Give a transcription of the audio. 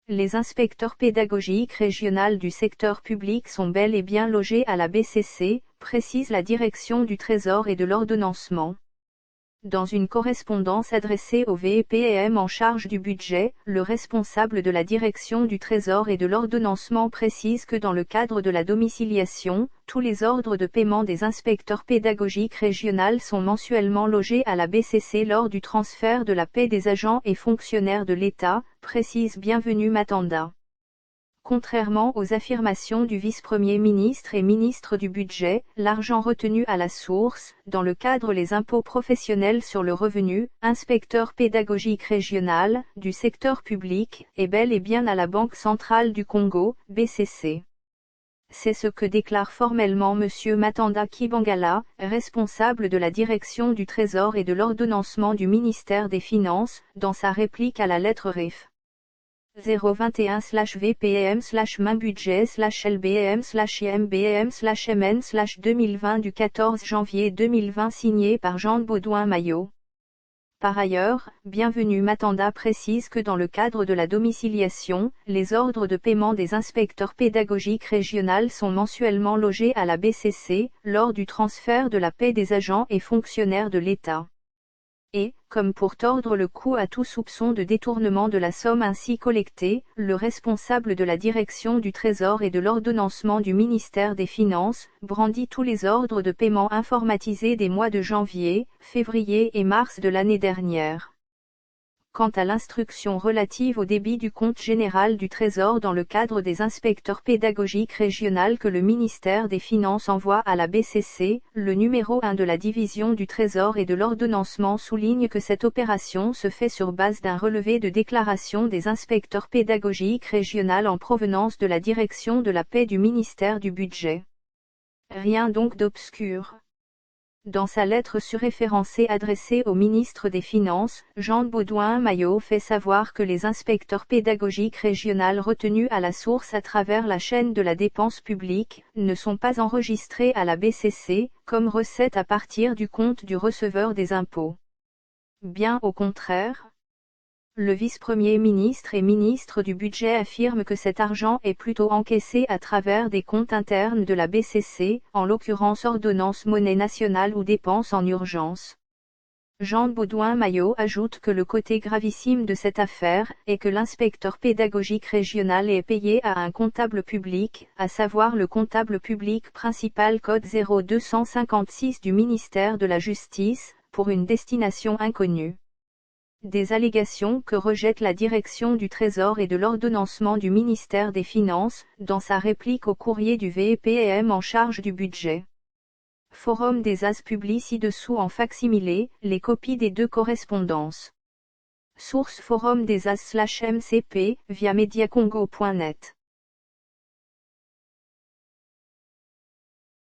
Les inspecteurs pédagogiques régionaux du secteur public sont bel et bien logés à la BCC, précise la direction du Trésor et de l'ordonnancement. Dans une correspondance adressée au VPM en charge du budget, le responsable de la direction du Trésor et de l'ordonnancement précise que dans le cadre de la domiciliation, tous les ordres de paiement des inspecteurs pédagogiques régionaux sont mensuellement logés à la BCC lors du transfert de la paie des agents et fonctionnaires de l'État, précise Bienvenue Matanda. Contrairement aux affirmations du vice-premier ministre et ministre du Budget, l'argent retenu à la source, dans le cadre les impôts professionnels sur le revenu, inspecteur pédagogique régional, du secteur public, est bel et bien à la Banque centrale du Congo, BCC. C'est ce que déclare formellement M. Matanda Kibangala, responsable de la direction du Trésor et de l'ordonnancement du ministère des Finances, dans sa réplique à la lettre REF. 021/VPM/MAin/LBM/IMBM/MN/2020 du 14 janvier 2020 signé par Jean Baudouin-Maillot. Par ailleurs, Bienvenue Matanda précise que dans le cadre de la domiciliation, les ordres de paiement des inspecteurs pédagogiques régionaux sont mensuellement logés à la BCC, lors du transfert de la paie des agents et fonctionnaires de l'État. Et, comme pour tordre le cou à tout soupçon de détournement de la somme ainsi collectée, le responsable de la direction du Trésor et de l'ordonnancement du ministère des Finances, brandit tous les ordres de paiement informatisés des mois de janvier, février et mars de l'année dernière. Quant à l'instruction relative au débit du compte général du Trésor dans le cadre des inspecteurs pédagogiques régionaux que le ministère des Finances envoie à la BCC, le numéro 1 de la division du Trésor et de l'ordonnancement souligne que cette opération se fait sur base d'un relevé de déclaration des inspecteurs pédagogiques régionaux en provenance de la direction de la paie du ministère du Budget. Rien donc d'obscur. Dans sa lettre surréférencée adressée au ministre des Finances, Jean Baudouin-Maillot fait savoir que les inspecteurs pédagogiques régionaux retenus à la source à travers la chaîne de la dépense publique, ne sont pas enregistrés à la BCC, comme recette à partir du compte du receveur des impôts. Bien au contraire. Le vice-premier ministre et ministre du Budget affirme que cet argent est plutôt encaissé à travers des comptes internes de la BCC, en l'occurrence ordonnance monnaie nationale ou dépenses en urgence. Jean Baudouin-Maillot ajoute que le côté gravissime de cette affaire est que l'inspecteur pédagogique régional est payé à un comptable public, à savoir le comptable public principal code 0256 du ministère de la Justice, pour une destination inconnue. Des allégations que rejette la direction du Trésor et de l'ordonnancement du ministère des Finances, dans sa réplique au courrier du VPM en charge du budget. Forum des As publie ci-dessous en facsimilé, les copies des deux correspondances. Source Forum des As/MCP, via mediacongo.net.